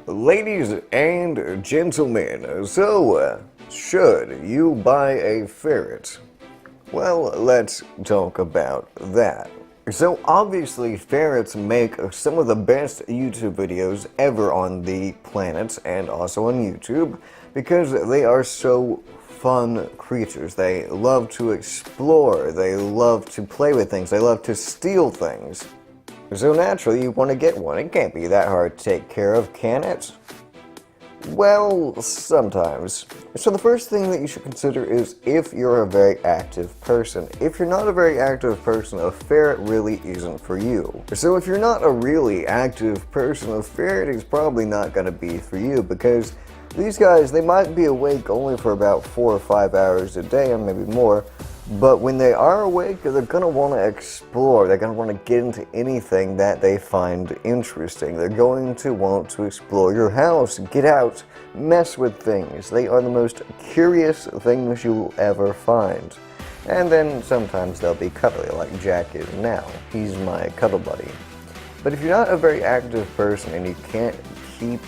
Ladies and gentlemen, so should you buy a ferret? Well, let's talk about that. So obviously ferrets make some of the best YouTube videos ever on the planet and also on YouTube because they are so fun creatures. They love to explore, they love to play with things, they love to steal things. So naturally you want to get one. It can't be that hard to take care of, can it? Well, sometimes. So the first thing that you should consider is if you're a very active person. If you're not a very active person, a ferret really isn't for you. So if you're not a really active person, a ferret is probably not going to be for you because these guys, they might be awake only for about 4 or 5 hours a day, or maybe more. But when they are awake, they're going to want to explore. They're going to want to get into anything that they find interesting. They're going to want to explore your house, get out, mess with things. They are the most curious things you'll ever find. And then sometimes they'll be cuddly, like Jack is now. He's my cuddle buddy. But if you're not a very active person and you can't keep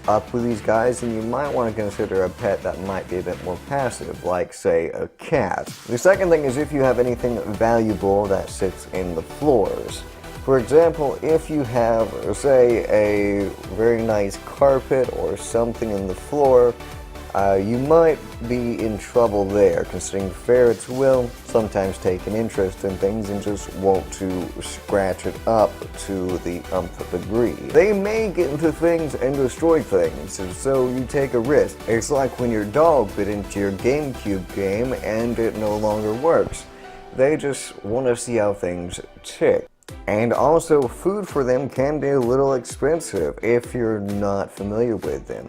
up with these guys, then you might want to consider a pet that might be a bit more passive, like say a cat. The second thing is if you have anything valuable that sits in the floors. For example, if you have, say, a very nice carpet or something in the floor, you might be in trouble there, considering ferrets will sometimes take an interest in things and just want to scratch it up to the nth degree. They may get into things and destroy things, so you take a risk. It's like when your dog bit into your GameCube game and it no longer works. They just want to see how things tick. And also, food for them can be a little expensive if you're not familiar with them.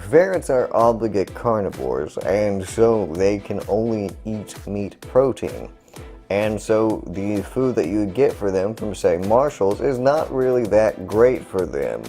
Ferrets are obligate carnivores, and so they can only eat meat protein. And so the food that you would get for them from, say, Marshall's is not really that great for them.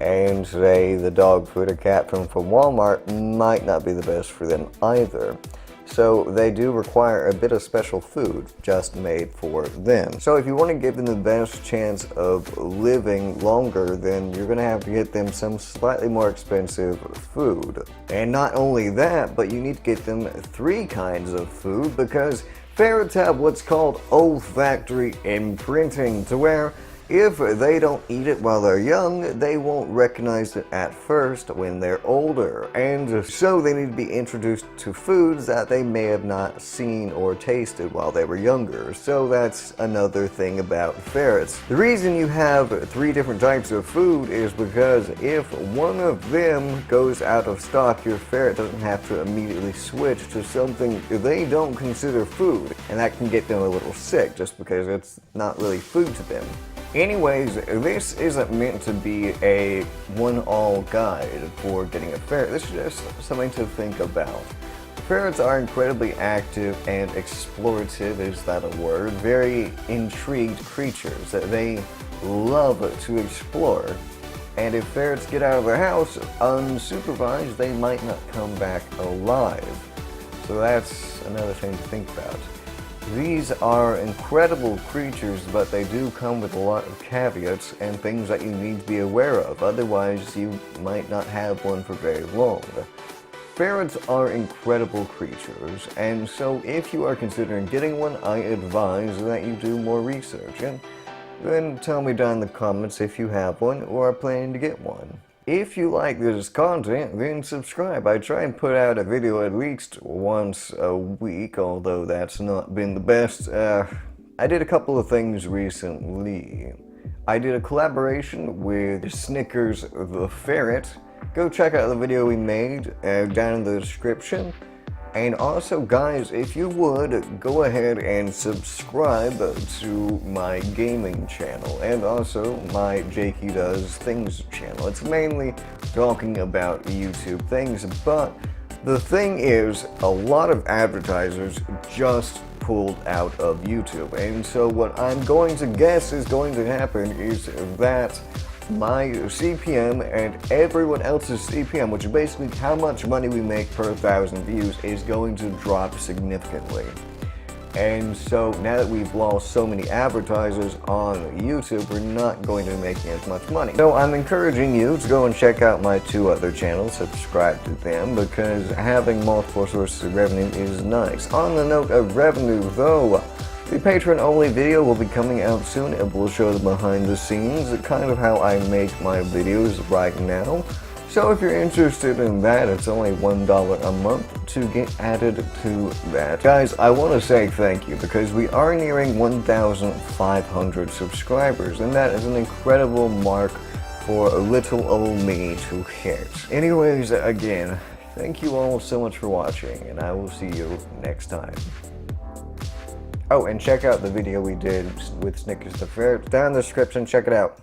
And, say, the dog food or cat food from Walmart might not be the best for them either. So they do require a bit of special food just made for them. So if you want to give them the best chance of living longer, then you're going to have to get them some slightly more expensive food. And not only that, but you need to get them 3 kinds of food because ferrets have what's called olfactory imprinting, to where if they don't eat it while they're young, they won't recognize it at first when they're older, and so they need to be introduced to foods that they may have not seen or tasted while they were younger. So that's another thing about ferrets. The reason you have 3 different types of food is because if one of them goes out of stock, your ferret doesn't have to immediately switch to something they don't consider food, and that can get them a little sick just because it's not really food to them. Anyways, this isn't meant to be a one-all guide for getting a ferret. This is just something to think about. Ferrets are incredibly active and explorative, is that a word? Very intrigued creatures. They love to explore. And if ferrets get out of their house unsupervised, they might not come back alive. So that's another thing to think about. These are incredible creatures, but they do come with a lot of caveats and things that you need to be aware of, otherwise you might not have one for very long. Ferrets are incredible creatures, and so if you are considering getting one, I advise that you do more research, and then tell me down in the comments if you have one or are planning to get one. If you like this content, then subscribe. I try and put out a video at least once a week, although that's not been the best. I did a couple of things recently. I did a collaboration with Snickers The Ferret. Go check out the video we made down in the description. And also, guys, if you would, go ahead and subscribe to my gaming channel and also my Jakey Does Things channel. It's mainly talking about YouTube things, but the thing is, a lot of advertisers just pulled out of YouTube. And so what I'm going to guess is going to happen is that my CPM and everyone else's CPM, which is basically how much money we make per 1,000 views, is going to drop significantly. And so now that we've lost so many advertisers on YouTube, we're not going to be making as much money. So I'm encouraging you to go and check out my 2 other channels, subscribe to them, because having multiple sources of revenue is nice. On the note of revenue though, the Patreon-only video will be coming out soon. It will show the behind the scenes, kind of how I make my videos right now. So if you're interested in that, it's only $1 a month to get added to that. Guys, I want to say thank you because we are nearing 1,500 subscribers, and that is an incredible mark for little old me to hit. Anyways, again, thank you all so much for watching, and I will see you next time. Oh, and check out the video we did with Snickers the Ferret down in the description. Check it out.